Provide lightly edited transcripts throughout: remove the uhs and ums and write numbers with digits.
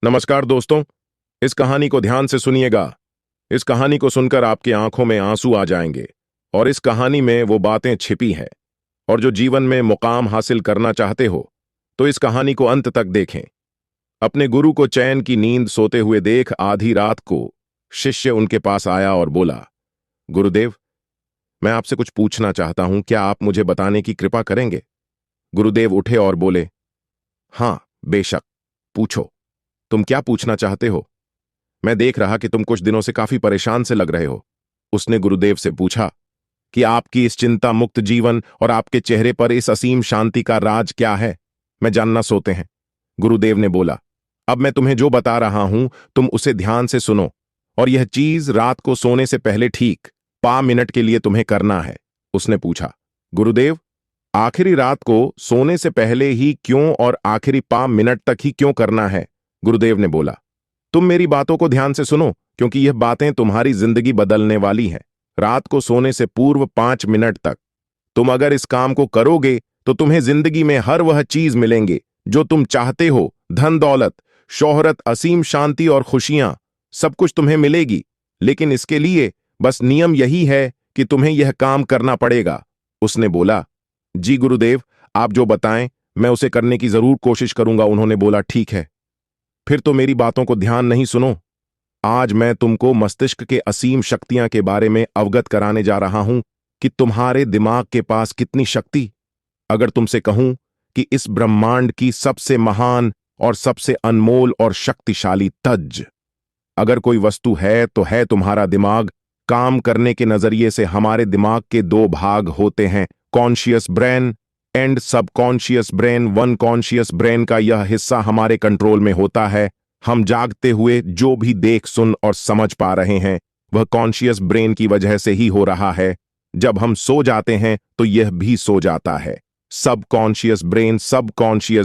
नमस्कार दोस्तों। इस कहानी को ध्यान से सुनिएगा। इस कहानी को सुनकर आपकी आंखों में आंसू आ जाएंगे और इस कहानी में वो बातें छिपी हैं। और जो जीवन में मुकाम हासिल करना चाहते हो तो इस कहानी को अंत तक देखें। अपने गुरु को चैन की नींद सोते हुए देख आधी रात को शिष्य उनके पास आया और बोला, गुरुदेव, मैं आपसे कुछ पूछना चाहता हूं, क्या आप मुझे बताने की कृपा करेंगे? गुरुदेव उठे और बोले, हां बेशक, पूछो। तुम क्या पूछना चाहते हो? मैं देख रहा कि तुम कुछ दिनों से काफी परेशान से लग रहे हो। उसने गुरुदेव से पूछा कि आपकी इस चिंता मुक्त जीवन और आपके चेहरे पर इस असीम शांति का राज क्या है? मैं जानना सोते हैं। गुरुदेव ने बोला, अब मैं तुम्हें जो बता रहा हूं तुम उसे ध्यान से सुनो, और यह चीज रात को सोने से पहले ठीक 5 मिनट के लिए तुम्हें करना है। उसने पूछा, गुरुदेव, आखिरी रात को सोने से पहले ही क्यों और आखिरी 5 मिनट तक ही क्यों करना है? गुरुदेव ने बोला, तुम मेरी बातों को ध्यान से सुनो, क्योंकि यह बातें तुम्हारी जिंदगी बदलने वाली हैं। रात को सोने से पूर्व 5 मिनट तक तुम अगर इस काम को करोगे तो तुम्हें जिंदगी में हर वह चीज मिलेंगे जो तुम चाहते हो। धन दौलत, शोहरत, असीम शांति और खुशियां, सब कुछ तुम्हें मिलेगी। लेकिन इसके लिए बस नियम यही है कि तुम्हें यह काम करना पड़ेगा। उसने बोला, जी गुरुदेव, आप जो बताएं मैं उसे करने की जरूर कोशिश करूंगा। उन्होंने बोला, ठीक है, फिर तो मेरी बातों को ध्यान नहीं सुनो। आज मैं तुमको मस्तिष्क के असीम शक्तियां के बारे में अवगत कराने जा रहा हूं कि तुम्हारे दिमाग के पास कितनी शक्ति। अगर तुमसे कहूं कि इस ब्रह्मांड की सबसे महान और सबसे अनमोल और शक्तिशाली तज अगर कोई वस्तु है तो है तुम्हारा दिमाग। काम करने के नजरिए से हमारे दिमाग के दो भाग होते हैं, conscious brain and subconscious brain. One conscious brain का यह हिस्सा हमारे कंट्रोल में होता है। हम जागते हुए जो भी देख, सुन और समझ पा रहे हैं वह कॉन्शियस ब्रेन की वजह से ही हो रहा है। जब हम सो जाते हैं तो यह भी सो जाता है। सबकॉन्शियस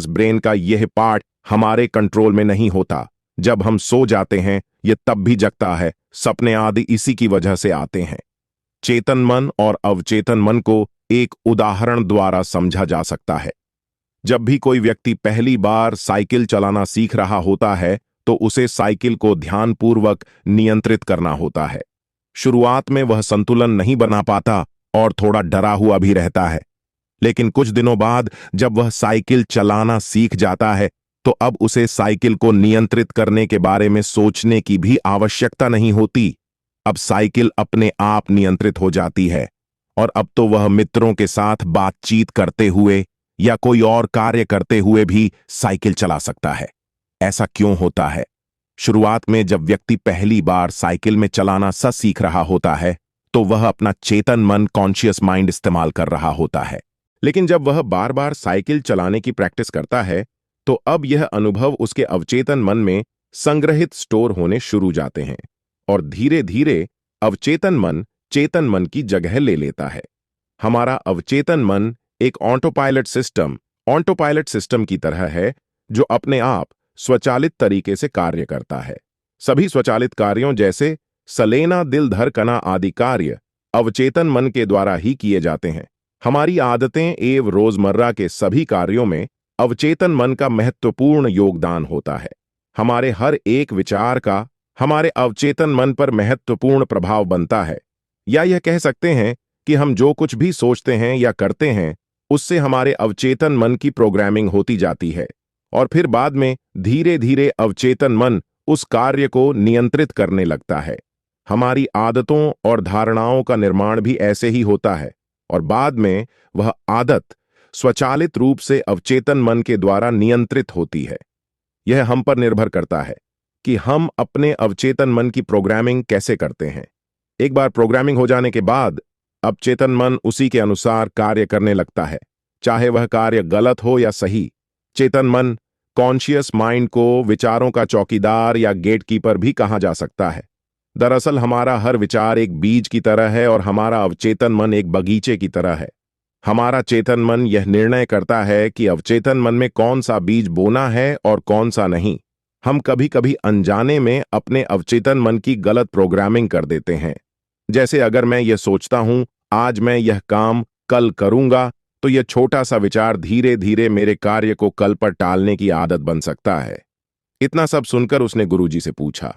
ब्रेन का यह पार्ट हमारे कंट्रोल में नहीं होता। जब हम सो जाते हैं यह तब भी जगता है। सपने आदि इसी की वजह से आते हैं। चेतन मन और अवचेतन मन को एक उदाहरण द्वारा समझा जा सकता है। जब भी कोई व्यक्ति पहली बार साइकिल चलाना सीख रहा होता है तो उसे साइकिल को ध्यानपूर्वक नियंत्रित करना होता है। शुरुआत में वह संतुलन नहीं बना पाता और थोड़ा डरा हुआ भी रहता है। लेकिन कुछ दिनों बाद जब वह साइकिल चलाना सीख जाता है तो अब उसे साइकिल को नियंत्रित करने के बारे में सोचने की भी आवश्यकता नहीं होती। अब साइकिल अपने आप नियंत्रित हो जाती है और अब तो वह मित्रों के साथ बातचीत करते हुए या कोई और कार्य करते हुए भी साइकिल चला सकता है। ऐसा क्यों होता है? शुरुआत में जब व्यक्ति पहली बार साइकिल में चलाना सीख रहा होता है तो वह अपना चेतन मन, कॉन्शियस माइंड इस्तेमाल कर रहा होता है। लेकिन जब वह बार बार साइकिल चलाने की प्रैक्टिस करता है तो अब यह अनुभव उसके अवचेतन मन में संग्रहित स्टोर होने शुरू जाते हैं और धीरे धीरे अवचेतन मन चेतन मन की जगह ले लेता है। हमारा अवचेतन मन एक ऑटोपायलट सिस्टम की तरह है जो अपने आप स्वचालित तरीके से कार्य करता है। सभी स्वचालित कार्यों जैसे सलेना, दिल धड़कना आदि कार्य अवचेतन मन के द्वारा ही किए जाते हैं। हमारी आदतें एवं रोजमर्रा के सभी कार्यों में अवचेतन मन का महत्वपूर्ण योगदान होता है। हमारे हर एक विचार का हमारे अवचेतन मन पर महत्वपूर्ण प्रभाव बनता है। या यह कह सकते हैं कि हम जो कुछ भी सोचते हैं या करते हैं उससे हमारे अवचेतन मन की प्रोग्रामिंग होती जाती है और फिर बाद में धीरे धीरे अवचेतन मन उस कार्य को नियंत्रित करने लगता है। हमारी आदतों और धारणाओं का निर्माण भी ऐसे ही होता है और बाद में वह आदत स्वचालित रूप से अवचेतन मन के द्वारा नियंत्रित होती है। यह हम पर निर्भर करता है कि हम अपने अवचेतन मन की प्रोग्रामिंग कैसे करते हैं। एक बार प्रोग्रामिंग हो जाने के बाद अवचेतन मन उसी के अनुसार कार्य करने लगता है, चाहे वह कार्य गलत हो या सही। चेतन मन, कॉन्शियस माइंड को विचारों का चौकीदार या गेटकीपर भी कहा जा सकता है। दरअसल हमारा हर विचार एक बीज की तरह है और हमारा अवचेतन मन एक बगीचे की तरह है। हमारा चेतन मन यह निर्णय करता है कि अवचेतन मन में कौन सा बीज बोना है और कौन सा नहीं। हम कभी कभी अनजाने में अपने अवचेतन मन की गलत प्रोग्रामिंग कर देते हैं। जैसे अगर मैं यह सोचता हूं आज मैं यह काम कल करूंगा तो यह छोटा सा विचार धीरे धीरे मेरे कार्य को कल पर टालने की आदत बन सकता है। इतना सब सुनकर उसने गुरुजी से पूछा,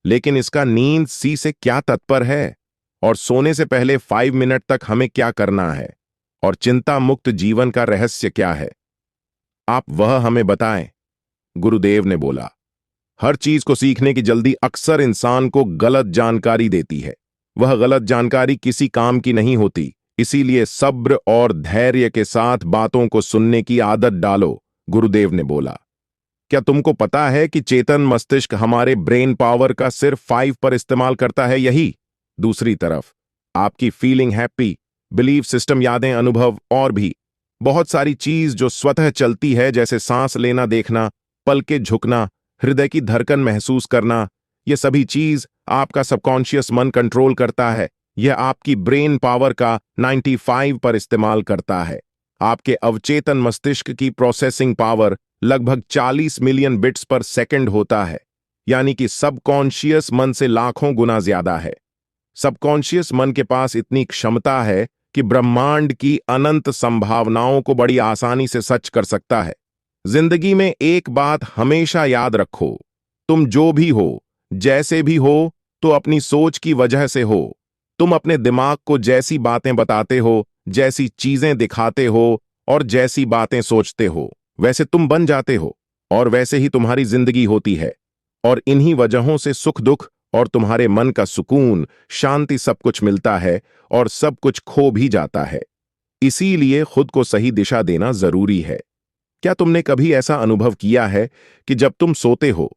लेकिन इसका नींद सी से क्या तत्पर है? और सोने से पहले 5 मिनट तक हमें क्या करना है? और चिंता मुक्त जीवन का रहस्य क्या है? आप वह हमें बताएं। गुरुदेव ने बोला, हर चीज को सीखने की जल्दी अक्सर इंसान को गलत जानकारी देती है। वह गलत जानकारी किसी काम की नहीं होती। इसीलिए सब्र और धैर्य के साथ बातों को सुनने की आदत डालो। गुरुदेव ने बोला, क्या तुमको पता है कि चेतन मस्तिष्क हमारे ब्रेन पावर का सिर्फ 5 पर इस्तेमाल करता है? यही दूसरी तरफ आपकी फीलिंग, हैप्पी, बिलीफ सिस्टम, यादें, अनुभव और भी बहुत सारी चीज जो स्वतः चलती है, जैसे सांस लेना, देखना, पल के झुकना, हृदय की धड़कन महसूस करना, ये सभी चीज आपका सबकॉन्शियस मन कंट्रोल करता है। यह आपकी ब्रेन पावर का 95 पर इस्तेमाल करता है। आपके अवचेतन मस्तिष्क की प्रोसेसिंग पावर लगभग 40 मिलियन बिट्स पर सेकंड होता है, यानी कि सबकॉन्शियस मन से लाखों गुना ज्यादा है। सबकॉन्शियस मन के पास इतनी क्षमता है कि ब्रह्मांड की अनंत संभावनाओं को बड़ी आसानी से सच कर सकता है। जिंदगी में एक बात हमेशा याद रखो, तुम जो भी हो, जैसे भी हो, तो अपनी सोच की वजह से हो। तुम अपने दिमाग को जैसी बातें बताते हो, जैसी चीजें दिखाते हो और जैसी बातें सोचते हो, वैसे तुम बन जाते हो और वैसे ही तुम्हारी जिंदगी होती है। और इन्हीं वजहों से सुख दुख और तुम्हारे मन का सुकून, शांति, सब कुछ मिलता है और सब कुछ खो भी जाता है। इसीलिए खुद को सही दिशा देना जरूरी है। क्या तुमने कभी ऐसा अनुभव किया है कि जब तुम सोते हो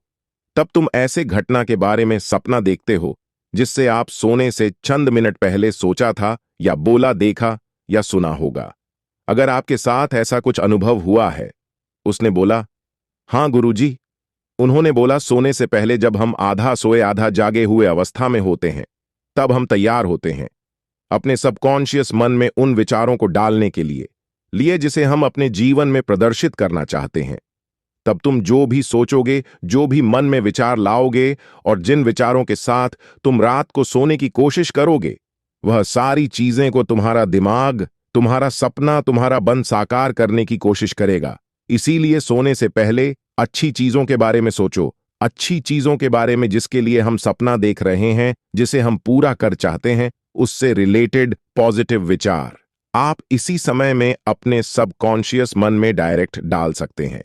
तब तुम ऐसे घटना के बारे में सपना देखते हो जिससे आप सोने से चंद मिनट पहले सोचा था या बोला, देखा या सुना होगा? अगर आपके साथ ऐसा कुछ अनुभव हुआ है। उसने बोला, हां गुरुजी। उन्होंने बोला, सोने से पहले जब हम आधा सोए आधा जागे हुए अवस्था में होते हैं, तब हम तैयार होते हैं अपने सबकॉन्शियस मन में उन विचारों को डालने के लिए जिसे हम अपने जीवन में प्रदर्शित करना चाहते हैं। तब तुम जो भी सोचोगे, जो भी मन में विचार लाओगे और जिन विचारों के साथ तुम रात को सोने की कोशिश करोगे, वह सारी चीजें को तुम्हारा दिमाग, तुम्हारा सपना, तुम्हारा मन साकार करने की कोशिश करेगा। इसीलिए सोने से पहले अच्छी चीजों के बारे में सोचो, अच्छी चीजों के बारे में जिसके लिए हम सपना देख रहे हैं, जिसे हम पूरा कर चाहते हैं, उससे रिलेटेड पॉजिटिव विचार आप इसी समय में अपने सबकॉन्शियस मन में डायरेक्ट डाल सकते हैं।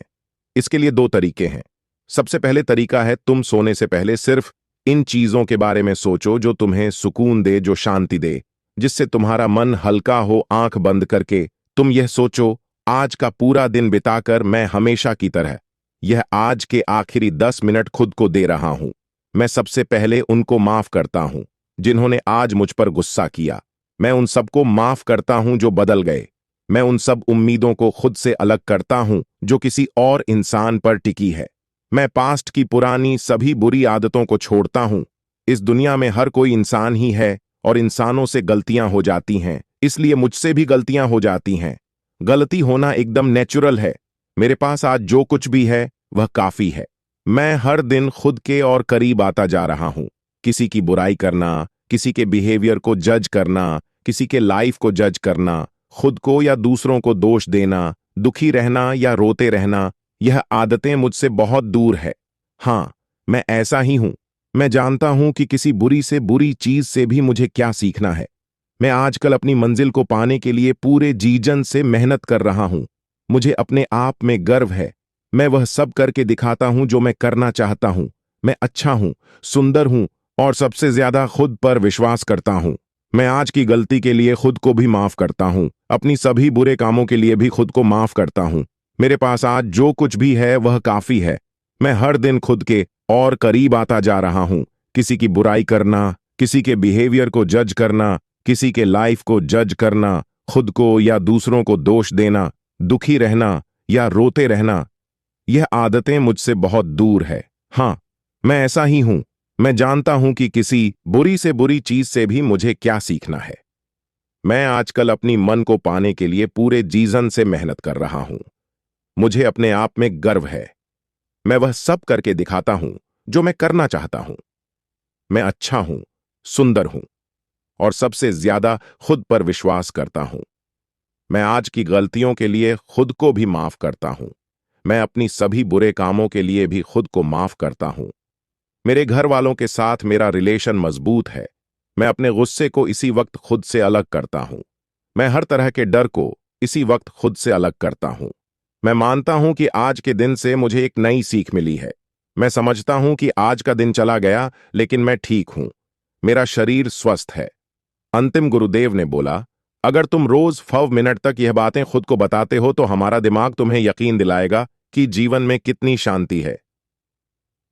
इसके लिए 2 तरीके हैं। सबसे पहले तरीका है, तुम सोने से पहले सिर्फ इन चीजों के बारे में सोचो जो तुम्हें सुकून दे, जो शांति दे, जिससे तुम्हारा मन हल्का हो। आंख बंद करके तुम यह सोचो, आज का पूरा दिन बिताकर मैं हमेशा की तरह यह आज के आखिरी 10 मिनट खुद को दे रहा हूं। मैं सबसे पहले उनको माफ करता हूं जिन्होंने आज मुझ पर गुस्सा किया। मैं उन सबको माफ करता हूं जो बदल गए। मैं उन सब उम्मीदों को खुद से अलग करता हूं जो किसी और इंसान पर टिकी है। मैं पास्ट की पुरानी सभी बुरी आदतों को छोड़ता हूं। इस दुनिया में हर कोई इंसान ही है और इंसानों से गलतियां हो जाती हैं, इसलिए मुझसे भी गलतियां हो जाती हैं। गलती होना एकदम नेचुरल है। मेरे पास आज जो कुछ भी है वह काफी है। मैं हर दिन खुद के और करीब आता जा रहा हूं। किसी की बुराई करना, किसी के बिहेवियर को जज करना, किसी के लाइफ को जज करना, खुद को या दूसरों को दोष देना, दुखी रहना या रोते रहना, यह आदतें मुझसे बहुत दूर है। हां, मैं ऐसा ही हूं। मैं जानता हूं कि किसी बुरी से बुरी चीज से भी मुझे क्या सीखना है। मैं आजकल अपनी मंजिल को पाने के लिए पूरे जीवन से मेहनत कर रहा हूं। मुझे अपने आप में गर्व है। मैं वह सब करके दिखाता हूं जो मैं करना चाहता हूं। मैं अच्छा हूं, सुंदर हूं और सबसे ज्यादा खुद पर विश्वास करता हूं। मैं आज की गलती के लिए खुद को भी माफ करता हूं। अपनी सभी बुरे कामों के लिए भी खुद को माफ करता हूं। मेरे पास आज जो कुछ भी है वह काफी है। मैं हर दिन खुद के और करीब आता जा रहा हूं। किसी की बुराई करना, किसी के बिहेवियर को जज करना, किसी के लाइफ को जज करना, खुद को या दूसरों को दोष देना, दुखी रहना या रोते रहना, यह आदतें मुझसे बहुत दूर है। हां, मैं ऐसा ही हूं। मैं जानता हूं कि किसी बुरी से बुरी चीज से भी मुझे क्या सीखना है। मैं आजकल अपनी मन को पाने के लिए पूरे जीवन से मेहनत कर रहा हूं। मुझे अपने आप में गर्व है। मैं वह सब करके दिखाता हूं जो मैं करना चाहता हूं। मैं अच्छा हूं, सुंदर हूं और सबसे ज्यादा खुद पर विश्वास करता हूं। मैं आज की गलतियों के लिए खुद को भी माफ करता हूं। मैं अपनी सभी बुरे कामों के लिए भी खुद को माफ करता हूं। मेरे घर वालों के साथ मेरा रिलेशन मजबूत है। मैं अपने गुस्से को इसी वक्त खुद से अलग करता हूं। मैं हर तरह के डर को इसी वक्त खुद से अलग करता हूं। मैं मानता हूं कि आज के दिन से मुझे एक नई सीख मिली है। मैं समझता हूं कि आज का दिन चला गया, लेकिन मैं ठीक हूं। मेरा शरीर स्वस्थ है। अंतिम गुरुदेव ने बोला, अगर तुम रोज 5 मिनट तक यह बातें खुद को बताते हो तो हमारा दिमाग तुम्हें यकीन दिलाएगा कि जीवन में कितनी शांति है।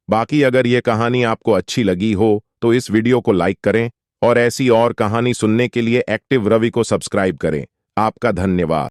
बाकी अगर यह कहानी आपको अच्छी लगी हो तो इस वीडियो को लाइक करें और ऐसी और कहानी सुनने के लिए एक्टिव रवि को सब्सक्राइब करें। आपका धन्यवाद।